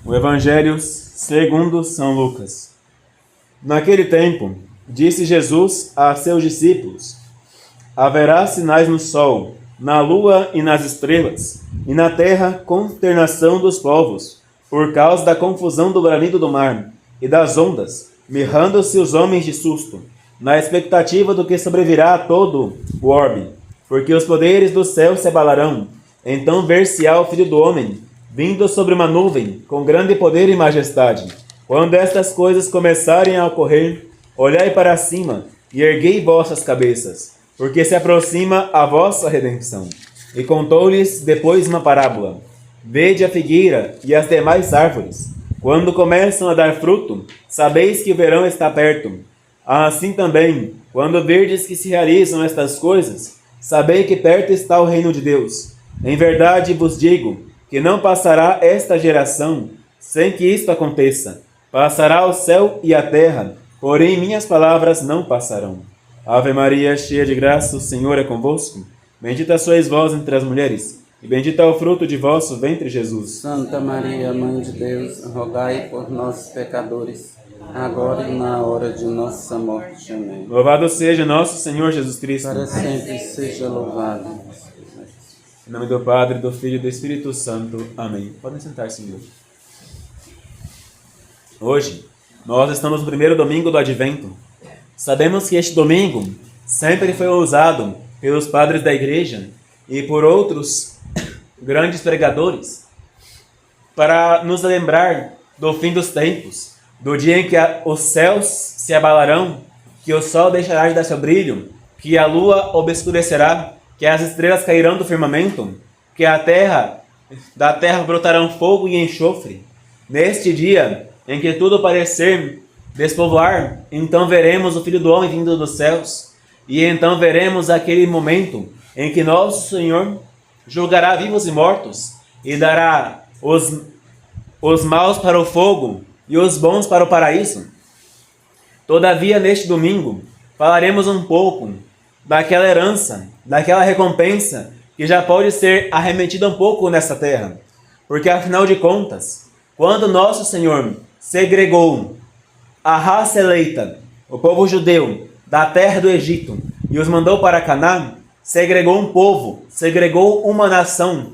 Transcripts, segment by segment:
O Evangelho segundo São Lucas. Naquele tempo, disse Jesus a seus discípulos: haverá sinais no sol, na lua e nas estrelas, e na terra consternação dos povos, por causa da confusão do bramido do mar e das ondas, mirrando-se os homens de susto, na expectativa do que sobrevirá a todo o orbe, porque os poderes do céu se abalarão. Então ver-se-á o Filho do Homem, vindo sobre uma nuvem, com grande poder e majestade. Quando estas coisas começarem a ocorrer, olhai para cima e erguei vossas cabeças, porque se aproxima a vossa redenção. E contou-lhes depois uma parábola: vede a figueira e as demais árvores. Quando começam a dar fruto, sabeis que o verão está perto. Assim também, quando verdes que se realizam estas coisas, sabei que perto está o reino de Deus. Em verdade vos digo que não passará esta geração sem que isto aconteça. Passará o céu e a terra, porém minhas palavras não passarão. Ave Maria, cheia de graça, o Senhor é convosco. Bendita sois vós entre as mulheres, e bendito é o fruto de vosso ventre, Jesus. Santa Maria, Mãe de Deus, rogai por nós, pecadores, agora e na hora de nossa morte. Amém. Louvado seja nosso Senhor Jesus Cristo. Para sempre seja louvado. Em nome do Padre, do Filho e do Espírito Santo. Amém. Podem sentar-se, Senhor. Hoje, nós estamos no primeiro domingo do Advento. Sabemos que este domingo sempre foi usado pelos padres da Igreja e por outros grandes pregadores para nos lembrar do fim dos tempos, do dia em que os céus se abalarão, que o sol deixará de dar seu brilho, que a lua obscurecerá, que as estrelas cairão do firmamento, que da terra brotarão fogo e enxofre. Neste dia em que tudo parecer despovoar, então veremos o Filho do Homem vindo dos céus, e então veremos aquele momento em que nosso Senhor julgará vivos e mortos, e dará os maus para o fogo e os bons para o paraíso. Todavia, neste domingo, falaremos um pouco daquela herança, daquela recompensa que já pode ser arremetida um pouco nessa terra. Porque, afinal de contas, quando nosso Senhor segregou a raça eleita, o povo judeu, da terra do Egito e os mandou para Canaã, segregou um povo, segregou uma nação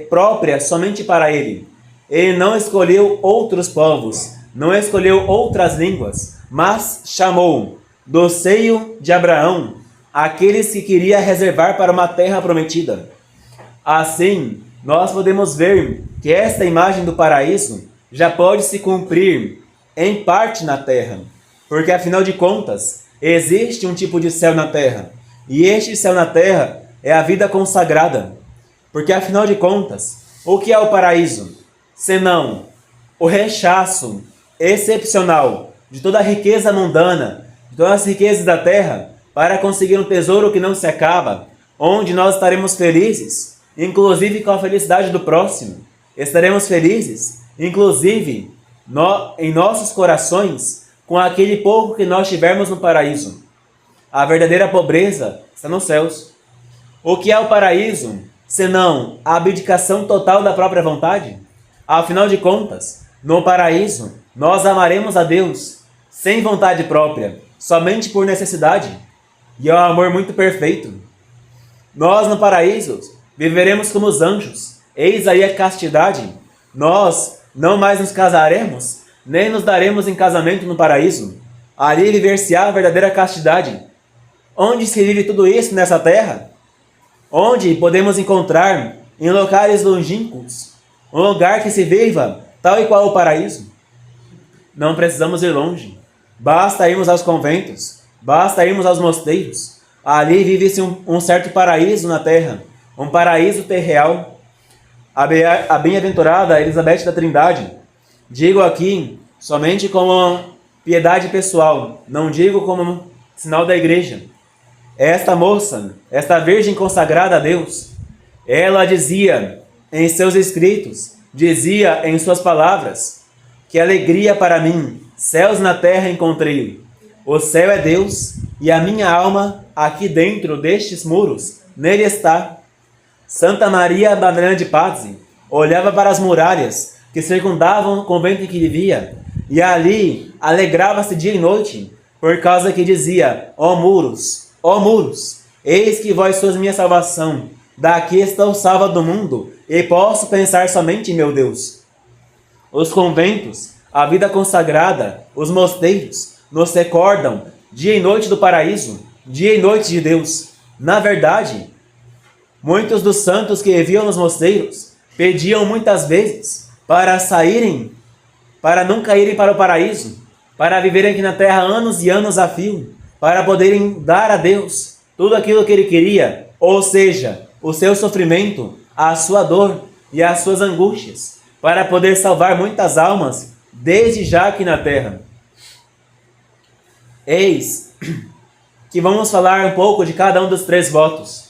própria somente para ele. Ele não escolheu outros povos, não escolheu outras línguas, mas chamou do seio de Abraão aqueles que queria reservar para uma terra prometida. Assim, nós podemos ver que esta imagem do paraíso já pode se cumprir em parte na terra, porque afinal de contas, existe um tipo de céu na terra, e este céu na terra é a vida consagrada. Porque afinal de contas, o que é o paraíso? Senão o rechaço excepcional de toda a riqueza mundana, de todas as riquezas da terra, para conseguir um tesouro que não se acaba, onde nós estaremos felizes, inclusive com a felicidade do próximo. Estaremos felizes, inclusive, em nossos corações, com aquele pouco que nós tivermos no paraíso. A verdadeira pobreza está nos céus. O que é o paraíso, senão a abdicação total da própria vontade? Afinal de contas, no paraíso, nós amaremos a Deus sem vontade própria, somente por necessidade. E é um amor muito perfeito. Nós, no paraíso, viveremos como os anjos. Eis aí a castidade. Nós não mais nos casaremos, nem nos daremos em casamento no paraíso. Ali viver-se-á a verdadeira castidade. Onde se vive tudo isso nessa terra? Onde podemos encontrar, em locais longínquos, um lugar que se viva tal e qual o paraíso? Não precisamos ir longe. Basta irmos aos conventos, basta irmos aos mosteiros. Ali vive-se um certo paraíso na terra, um paraíso terreal. A bem-aventurada Elizabeth da Trindade, digo aqui somente como piedade pessoal, não digo como sinal da igreja. Esta moça, esta virgem consagrada a Deus, ela dizia em seus escritos, dizia em suas palavras, que alegria para mim, céus na terra encontrei. O céu é Deus e a minha alma aqui dentro destes muros, nele está. Santa Maria Madalena de Pazzi, olhava para as muralhas que circundavam o convento em que vivia, e ali alegrava-se dia e noite, por causa que dizia: ó muros, eis que vós sois minha salvação, daqui estou salva do mundo, e posso pensar somente em meu Deus. Os conventos, a vida consagrada, os mosteiros, nos recordam dia e noite do paraíso, dia e noite de Deus. Na verdade, muitos dos santos que viviam nos mosteiros pediam muitas vezes para saírem, para não caírem para o paraíso, para viverem aqui na terra anos e anos a fio, para poderem dar a Deus tudo aquilo que Ele queria, ou seja, o seu sofrimento, a sua dor e as suas angústias, para poder salvar muitas almas desde já aqui na terra. Eis que vamos falar um pouco de cada um dos 3 votos.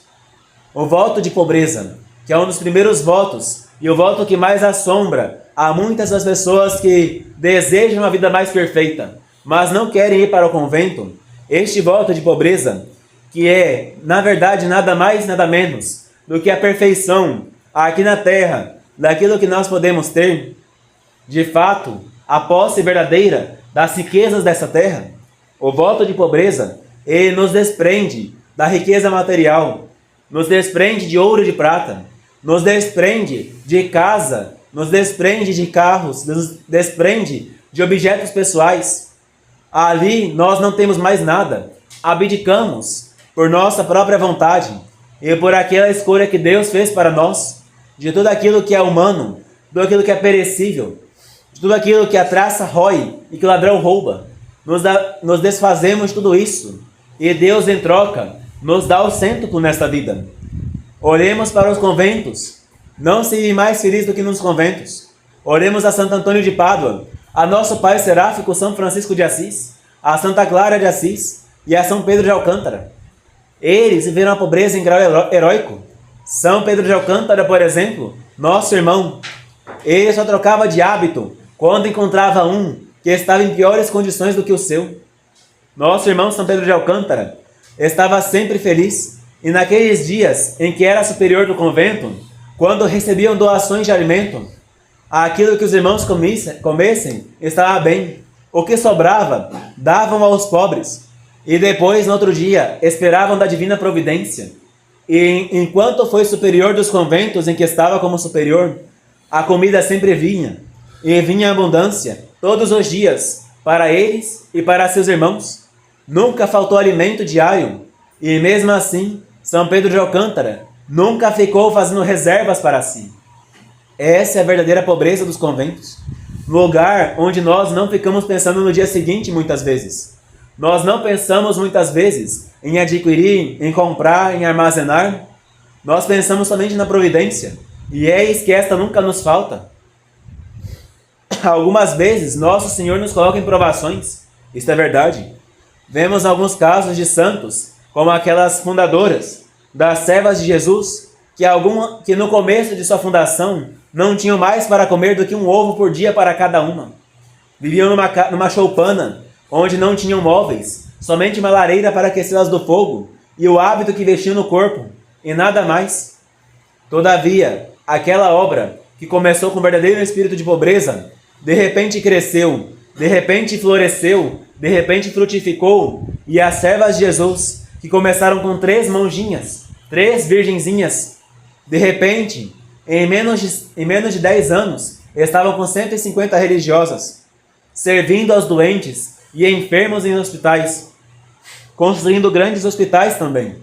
O voto de pobreza, que é um dos primeiros votos e o voto que mais assombra a muitas das pessoas que desejam uma vida mais perfeita, mas não querem ir para o convento. Este voto de pobreza, que é, na verdade, nada mais, nada menos do que a perfeição aqui na terra, daquilo que nós podemos ter, de fato, a posse verdadeira das riquezas dessa terra. O voto de pobreza, ele nos desprende da riqueza material, nos desprende de ouro e de prata, nos desprende de casa, nos desprende de carros, nos desprende de objetos pessoais. Ali nós não temos mais nada, abdicamos por nossa própria vontade e por aquela escolha que Deus fez para nós, de tudo aquilo que é humano, de tudo aquilo que é perecível, de tudo aquilo que a traça rói e que o ladrão rouba. Nos desfazemos de tudo isso e Deus, em troca, nos dá o cêntuplo nesta vida. Olhemos para os conventos, não se vive mais feliz do que nos conventos. Olhemos a Santo Antônio de Pádua, a nosso Pai Seráfico São Francisco de Assis, a Santa Clara de Assis e a São Pedro de Alcântara. Eles viveram a pobreza em grau heróico. São Pedro de Alcântara, por exemplo, nosso irmão, ele só trocava de hábito quando encontrava um que estava em piores condições do que o seu. Nosso irmão São Pedro de Alcântara estava sempre feliz, e naqueles dias em que era superior do convento, quando recebiam doações de alimento, aquilo que os irmãos comessem estava bem. O que sobrava, davam aos pobres, e depois, no outro dia, esperavam da divina providência. E enquanto foi superior dos conventos em que estava como superior, a comida sempre vinha, e vinha em abundância, todos os dias, para eles e para seus irmãos. Nunca faltou alimento diário, e mesmo assim, São Pedro de Alcântara nunca ficou fazendo reservas para si. Essa é a verdadeira pobreza dos conventos. Lugar onde nós não ficamos pensando no dia seguinte muitas vezes. Nós não pensamos muitas vezes em adquirir, em comprar, em armazenar. Nós pensamos somente na providência. E eis que esta nunca nos falta. Algumas vezes, Nosso Senhor nos coloca em provações. Isto é verdade. Vemos alguns casos de santos, como aquelas fundadoras das servas de Jesus, que no começo de sua fundação não tinham mais para comer do que um ovo por dia para cada uma. Viviam numa choupana, onde não tinham móveis, somente uma lareira para aquecê-las do fogo e o hábito que vestiam no corpo, e nada mais. Todavia, aquela obra, que começou com verdadeiro espírito de pobreza, de repente cresceu, de repente floresceu, de repente frutificou, e as servas de Jesus, que começaram com 3 mãozinhas, 3 virgenzinhas, de repente, em menos de 10 anos, estavam com 150 religiosas, servindo aos doentes e enfermos em hospitais, construindo grandes hospitais também.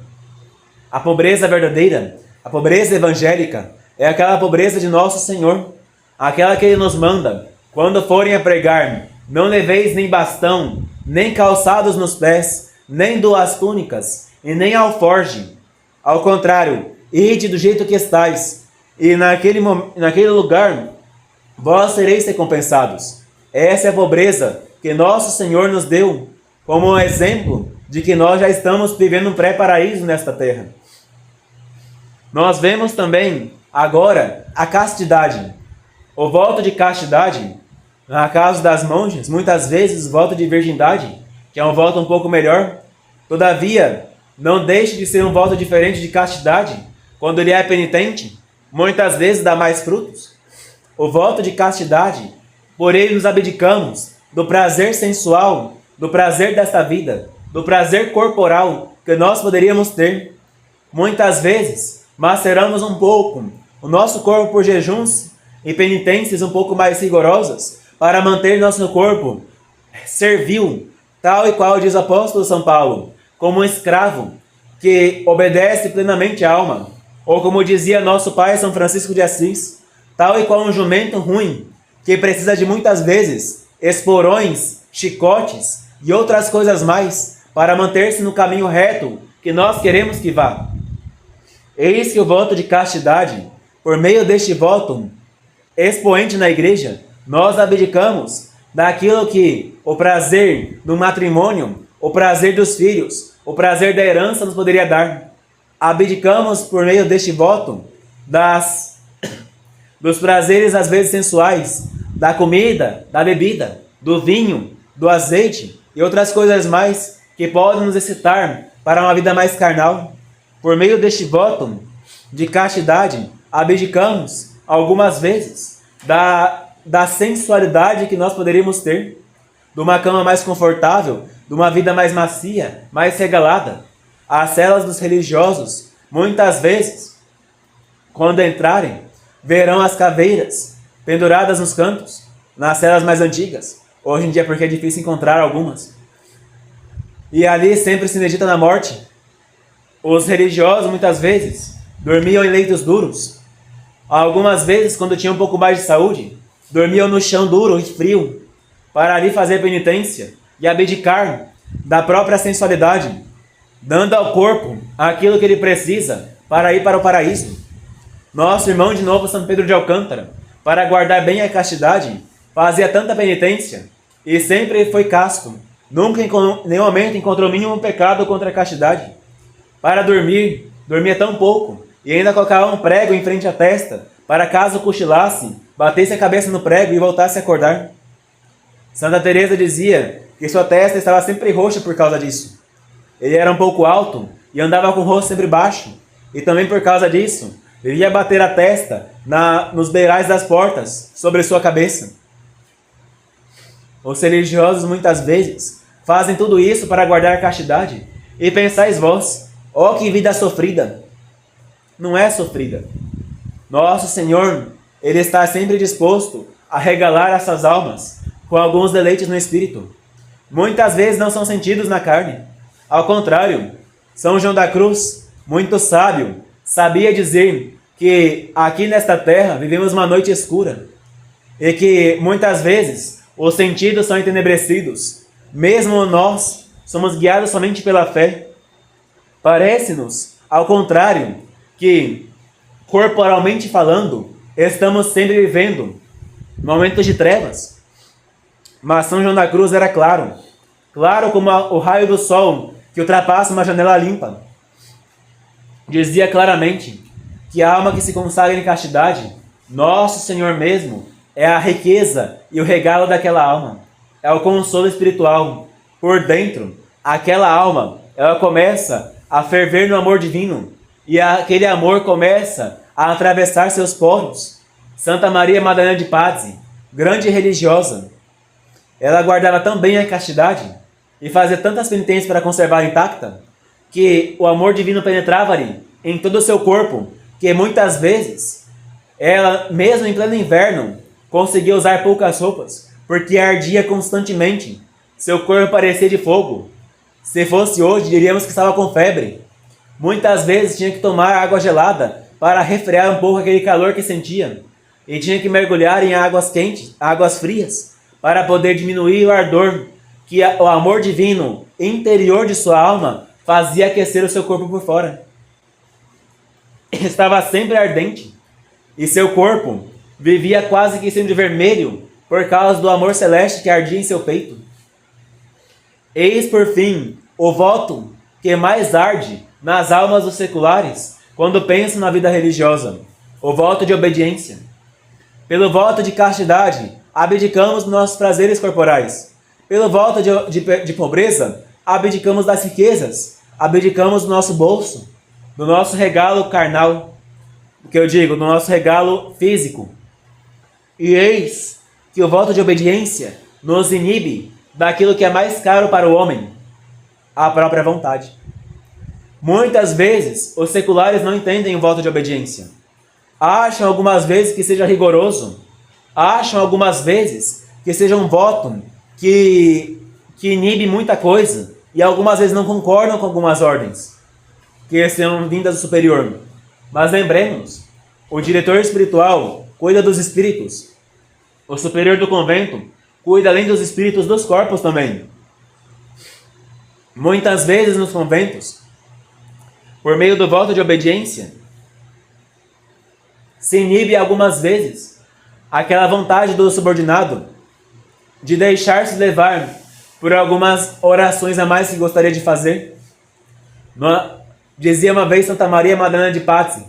A pobreza verdadeira, a pobreza evangélica, é aquela pobreza de Nosso Senhor, aquela que Ele nos manda: quando forem a pregar, não leveis nem bastão, nem calçados nos pés, nem 2 túnicas, e nem alforge. Ao contrário, ide do jeito que estáis, e naquele lugar vós sereis recompensados. Essa é a pobreza que Nosso Senhor nos deu como um exemplo de que nós já estamos vivendo um pré-paraíso nesta terra. Nós vemos também agora a castidade. O voto de castidade, no caso das monjas, muitas vezes o voto de virgindade, que é um voto um pouco melhor. Todavia, não deixe de ser um voto diferente de castidade quando ele é penitente. muitas vezes dá mais frutos. O voto de castidade, por ele nos abdicamos do prazer sensual, do prazer desta vida, do prazer corporal que nós poderíamos ter. Muitas vezes maceramos um pouco o nosso corpo por jejuns e penitências um pouco mais rigorosas para manter nosso corpo servil, tal e qual diz o apóstolo São Paulo, como um escravo que obedece plenamente à alma, ou como dizia nosso pai São Francisco de Assis, tal e qual um jumento ruim, que precisa de muitas vezes esporões, chicotes e outras coisas mais para manter-se no caminho reto que nós queremos que vá. Eis que o voto de castidade, por meio deste voto expoente na igreja, nós abdicamos daquilo que o prazer do matrimônio, o prazer dos filhos, o prazer da herança nos poderia dar. Abdicamos por meio deste voto dos prazeres às vezes sensuais, da comida, da bebida, do vinho, do azeite e outras coisas mais que podem nos excitar para uma vida mais carnal. Por meio deste voto de castidade, abdicamos algumas vezes da sensualidade que nós poderíamos ter, de uma cama mais confortável, de uma vida mais macia, mais regalada. As celas dos religiosos, muitas vezes, quando entrarem, verão as caveiras penduradas nos cantos, nas celas mais antigas. Hoje em dia, porque é difícil encontrar algumas. E ali sempre se medita na morte. Os religiosos, muitas vezes, dormiam em leitos duros. Algumas vezes, quando tinham um pouco mais de saúde, dormiam no chão duro e frio, para ali fazer penitência e abdicar da própria sensualidade, dando ao corpo aquilo que ele precisa para ir para o paraíso. Nosso irmão de novo, São Pedro de Alcântara, para guardar bem a castidade, fazia tanta penitência e sempre foi casto. Nunca em nenhum momento encontrou mínimo pecado contra a castidade. Para dormir, dormia tão pouco e ainda colocava um prego em frente à testa, para caso cochilasse, batesse a cabeça no prego e voltasse a acordar. Santa Teresa dizia que sua testa estava sempre roxa por causa disso. Ele era um pouco alto e andava com o rosto sempre baixo, e também por causa disso, ele ia bater a testa nos beirais das portas, sobre sua cabeça. Os religiosos muitas vezes fazem tudo isso para guardar a castidade, e pensais vós, ó que vida sofrida! Não é sofrida. Nosso Senhor, Ele está sempre disposto a regalar essas almas com alguns deleites no espírito. Muitas vezes não são sentidos na carne. Ao contrário, São João da Cruz, muito sábio, sabia dizer que aqui nesta terra vivemos uma noite escura e que muitas vezes os sentidos são entenebrecidos. Mesmo nós somos guiados somente pela fé. Parece-nos, ao contrário, que corporalmente falando, estamos sempre vivendo momentos de trevas. Mas São João da Cruz era claro, claro como o raio do sol que ultrapassa uma janela limpa. Dizia claramente que a alma que se consagra em castidade, nosso Senhor mesmo, é a riqueza e o regalo daquela alma. É o consolo espiritual. Por dentro, aquela alma, ela começa a ferver no amor divino, e aquele amor começa a atravessar seus poros. Santa Maria Madalena de Pazzi, grande religiosa, ela guardava tão bem a castidade e fazia tantas penitências para conservar intacta, que o amor divino penetrava-lhe em todo o seu corpo, que muitas vezes ela, mesmo em pleno inverno, conseguia usar poucas roupas, porque ardia constantemente. Seu corpo parecia de fogo. Se fosse hoje, diríamos que estava com febre. Muitas vezes tinha que tomar água gelada para resfriar um pouco aquele calor que sentia, e tinha que mergulhar em águas quentes, águas frias, para poder diminuir o ardor que o amor divino interior de sua alma fazia aquecer o seu corpo por fora. Estava sempre ardente, e seu corpo vivia quase que sempre vermelho por causa do amor celeste que ardia em seu peito. Eis, por fim, o voto que mais arde nas almas dos seculares quando pensam na vida religiosa, o voto de obediência. Pelo voto de castidade, abdicamos dos nossos prazeres corporais. Pelo voto de pobreza, abdicamos das riquezas, abdicamos do nosso bolso, do nosso regalo carnal. o que eu digo, no nosso regalo físico. E eis que o voto de obediência nos inibe daquilo que é mais caro para o homem, a própria vontade. Muitas vezes, os seculares não entendem o voto de obediência. Acham algumas vezes que seja rigoroso. Acham algumas vezes que seja um voto que inibe muita coisa. E algumas vezes não concordam com algumas ordens que são vindas do superior. Mas lembremos, o diretor espiritual cuida dos espíritos. O superior do convento cuida além dos espíritos dos corpos também. Muitas vezes nos conventos, por meio do voto de obediência, se inibe algumas vezes aquela vontade do subordinado de deixar-se levar por algumas orações a mais que gostaria de fazer. Dizia uma vez Santa Maria Madalena de Pazzi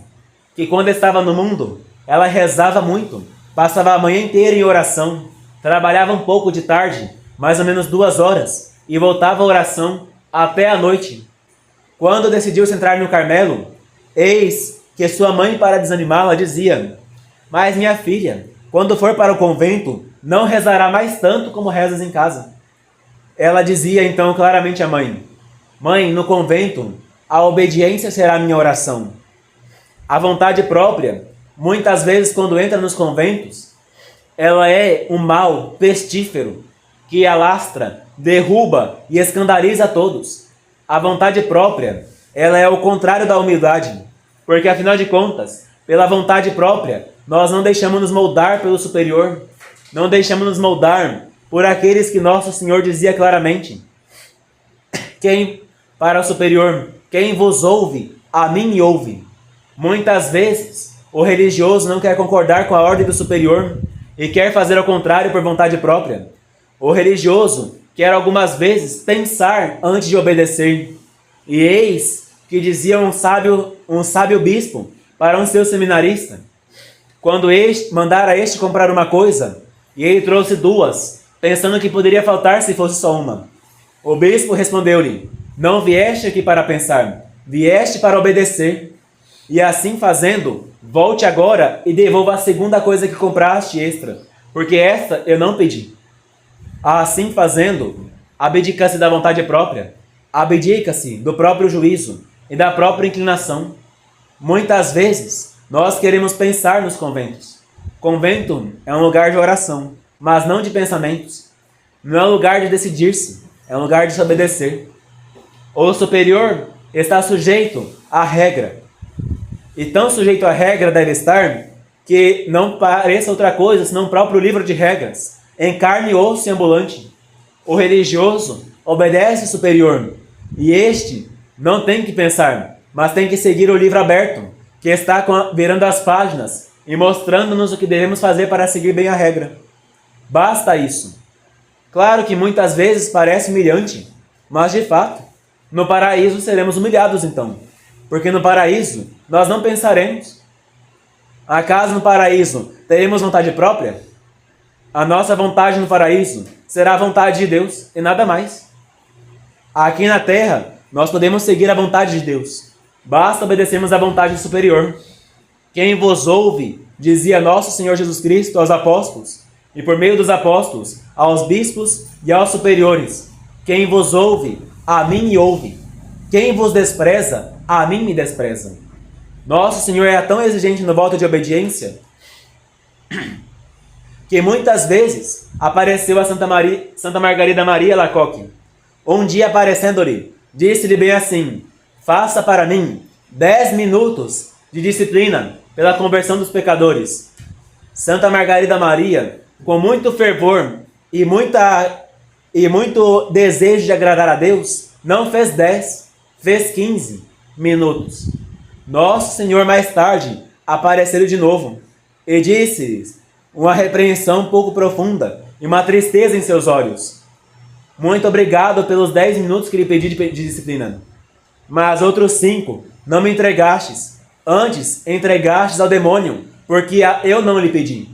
que quando estava no mundo, ela rezava muito, passava a manhã inteira em oração, trabalhava um pouco de tarde, mais ou menos 2 horas, e voltava à oração até a noite. Quando decidiu se entrar no Carmelo, eis que sua mãe, para desanimá-la, dizia: mas minha filha, quando for para o convento, não rezará mais tanto como rezas em casa. Ela dizia então claramente à mãe: mãe, no convento, a obediência será a minha oração. A vontade própria, muitas vezes quando entra nos conventos, ela é um mal pestífero que alastra, derruba e escandaliza a todos. A vontade própria, ela é o contrário da humildade, porque afinal de contas, pela vontade própria, nós não deixamos nos moldar pelo superior, não deixamos nos moldar por aqueles que nosso Senhor dizia claramente: quem, para o superior, quem vos ouve, a mim me ouve. Muitas vezes, o religioso não quer concordar com a ordem do superior e quer fazer o contrário por vontade própria. O religioso quer algumas vezes pensar antes de obedecer. E eis que dizia um sábio bispo para um seu seminarista, quando este mandara este comprar uma coisa, e ele trouxe 2, pensando que poderia faltar se fosse só uma. O bispo respondeu-lhe: não vieste aqui para pensar, vieste para obedecer. E assim fazendo, volte agora e devolva a segunda coisa que compraste extra, porque esta eu não pedi. Assim fazendo, abdica-se da vontade própria, abdica-se do próprio juízo e da própria inclinação. Muitas vezes, nós queremos pensar nos conventos. Convento é um lugar de oração, mas não de pensamentos. Não é um lugar de decidir-se, é um lugar de se obedecer. O superior está sujeito à regra. E tão sujeito à regra deve estar que não pareça outra coisa senão o próprio livro de regras, em carne e osso e ambulante. O religioso obedece ao superior, e este não tem que pensar, mas tem que seguir o livro aberto, que está virando as páginas e mostrando-nos o que devemos fazer para seguir bem a regra. Basta isso. Claro que muitas vezes parece humilhante, mas de fato, no paraíso seremos humilhados então. Porque no paraíso nós não pensaremos. Acaso no paraíso teremos vontade própria? A nossa vontade no paraíso será a vontade de Deus e nada mais. Aqui na terra nós podemos seguir a vontade de Deus. Basta obedecermos à vontade superior. Quem vos ouve, dizia nosso Senhor Jesus Cristo aos apóstolos, e por meio dos apóstolos, aos bispos e aos superiores: quem vos ouve, a mim me ouve. Quem vos despreza, a mim me despreza. Nosso Senhor é tão exigente no voto de obediência que muitas vezes apareceu a Santa Margarida Maria Alacoque. Um dia aparecendo-lhe, disse-lhe bem assim: faça para mim 10 minutos de disciplina pela conversão dos pecadores. Santa Margarida Maria, com muito fervor e muito desejo de agradar a Deus, não fez 10, fez 15 minutos. Nosso Senhor mais tarde apareceu de novo e disse-lhes uma repreensão um pouco profunda e uma tristeza em seus olhos: muito obrigado pelos 10 minutos que lhe pedi de disciplina, mas outros 5 não me entregastes, antes entregastes ao demônio, porque eu não lhe pedi.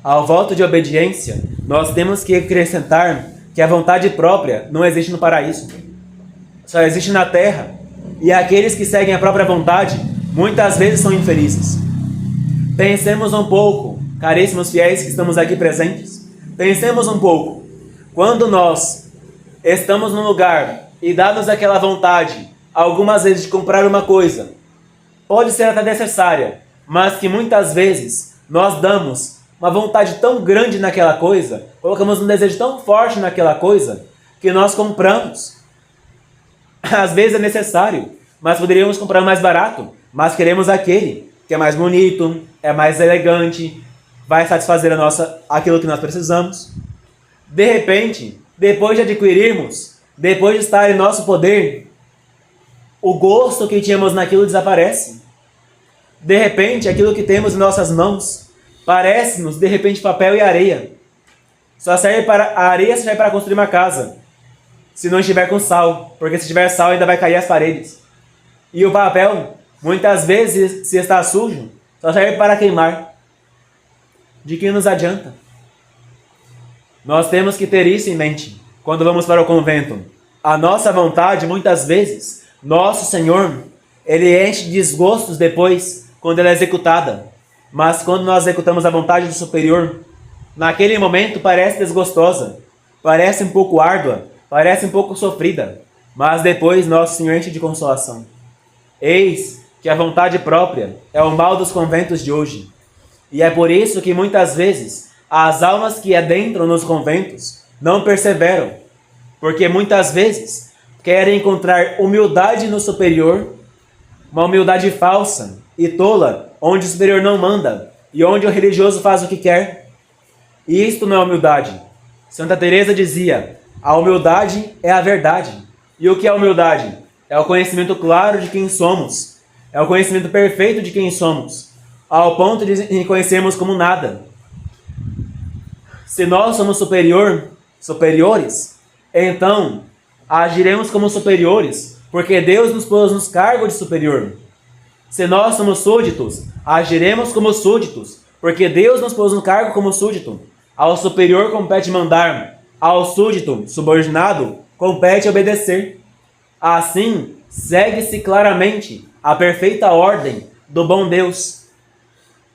Ao voto de obediência, nós temos que acrescentar que a vontade própria não existe no paraíso, só existe na terra, e aqueles que seguem a própria vontade muitas vezes são infelizes. Pensemos um pouco, caríssimos fiéis que estamos aqui presentes, pensemos um pouco, quando nós estamos num lugar e dá-nos aquela vontade, algumas vezes, de comprar uma coisa, pode ser até necessária, mas que muitas vezes nós damos uma vontade tão grande naquela coisa, colocamos um desejo tão forte naquela coisa, que nós compramos. Às vezes é necessário, mas poderíamos comprar mais barato, mas queremos aquele que é mais bonito, é mais elegante, vai satisfazer aquilo que nós precisamos. De repente, depois de adquirirmos, depois de estar em nosso poder, o gosto que tínhamos naquilo desaparece. De repente, aquilo que temos em nossas mãos parece-nos, de repente, papel e areia. A areia só serve para construir uma casa, se não estiver com sal, porque se tiver sal ainda vai cair as paredes. E o papel, muitas vezes, se está sujo, só serve para queimar. De que nos adianta? Nós temos que ter isso em mente quando vamos para o convento. A nossa vontade, muitas vezes, nosso Senhor, Ele enche de desgostos depois, quando ela é executada. Mas quando nós executamos a vontade do superior, naquele momento parece desgostosa, parece um pouco árdua, parece um pouco sofrida, mas depois nosso Senhor enche de consolação. Eis que a vontade própria é o mal dos conventos de hoje. E é por isso que muitas vezes as almas que adentram nos conventos não perseveram, porque muitas vezes querem encontrar humildade no superior, uma humildade falsa e tola, onde o superior não manda e onde o religioso faz o que quer. E isto não é humildade. Santa Teresa dizia: a humildade é a verdade. E o que é a humildade? É o conhecimento claro de quem somos. É o conhecimento perfeito de quem somos, ao ponto de reconhecermos como nada. Se nós somos superiores, então agiremos como superiores, porque Deus nos pôs nos cargos de superior. Se nós somos súditos, agiremos como súditos, porque Deus nos pôs no cargo como súdito. Ao superior compete mandar, ao súdito subordinado compete obedecer. Assim, segue-se claramente a perfeita ordem do bom Deus.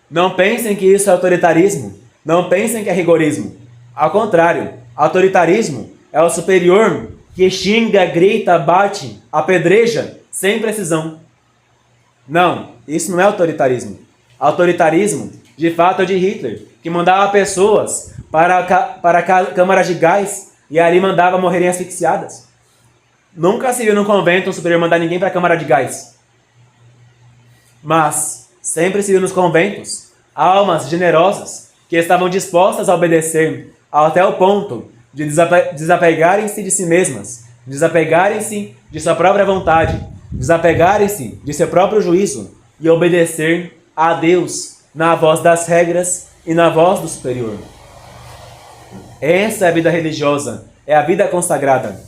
Não pensem que isso é autoritarismo, não pensem que é rigorismo. Ao contrário, autoritarismo é o superior que xinga, grita, bate, apedreja sem precisão. Não, isso não é autoritarismo. Autoritarismo, de fato, é de Hitler, que mandava pessoas para câmaras de gás e ali mandava morrerem asfixiadas. Nunca se viu no convento um superior mandar ninguém para a câmara de gás. Mas sempre se viu nos conventos almas generosas que estavam dispostas a obedecer até o ponto de desapegarem-se de si mesmas, desapegarem-se de sua própria vontade, desapegarem-se de seu próprio juízo e obedecer a Deus na voz das regras e na voz do superior. Essa é a vida religiosa, é a vida consagrada.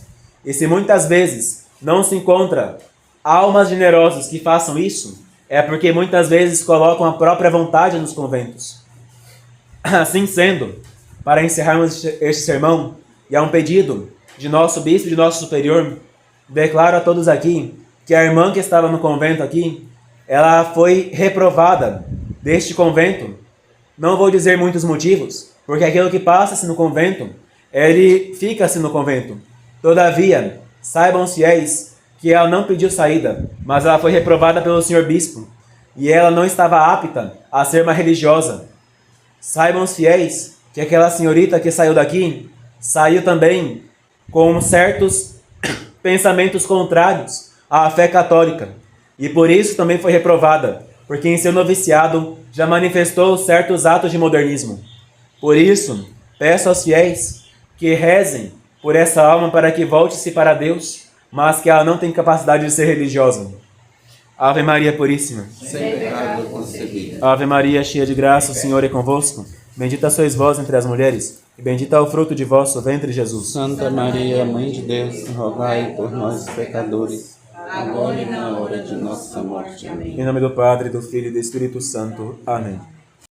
E se muitas vezes não se encontra almas generosas que façam isso, é porque muitas vezes colocam a própria vontade nos conventos. Assim sendo, para encerrarmos este sermão, e a um pedido de nosso bispo e de nosso superior, declaro a todos aqui que a irmã que estava no convento aqui, ela foi reprovada deste convento. Não vou dizer muitos motivos, porque aquilo que passa-se no convento, ele fica-se no convento. Todavia, saibam os fiéis que ela não pediu saída, mas ela foi reprovada pelo senhor bispo, e ela não estava apta a ser uma religiosa. Saibam os fiéis que aquela senhorita que saiu daqui, saiu também com certos pensamentos contrários à fé católica, e por isso também foi reprovada, porque em seu noviciado já manifestou certos atos de modernismo. Por isso, peço aos fiéis que rezem por essa alma para que volte-se para Deus, mas que ela não tem capacidade de ser religiosa. Ave Maria Puríssima. Sem pecado concebida. Ave Maria, cheia de graça, o Senhor é convosco. Bendita sois vós entre as mulheres, e bendito é o fruto de vosso ventre, Jesus. Santa Maria, Mãe de Deus, rogai por nós, pecadores, agora e na hora de nossa morte. Amém. Em nome do Padre, do Filho e do Espírito Santo. Amém.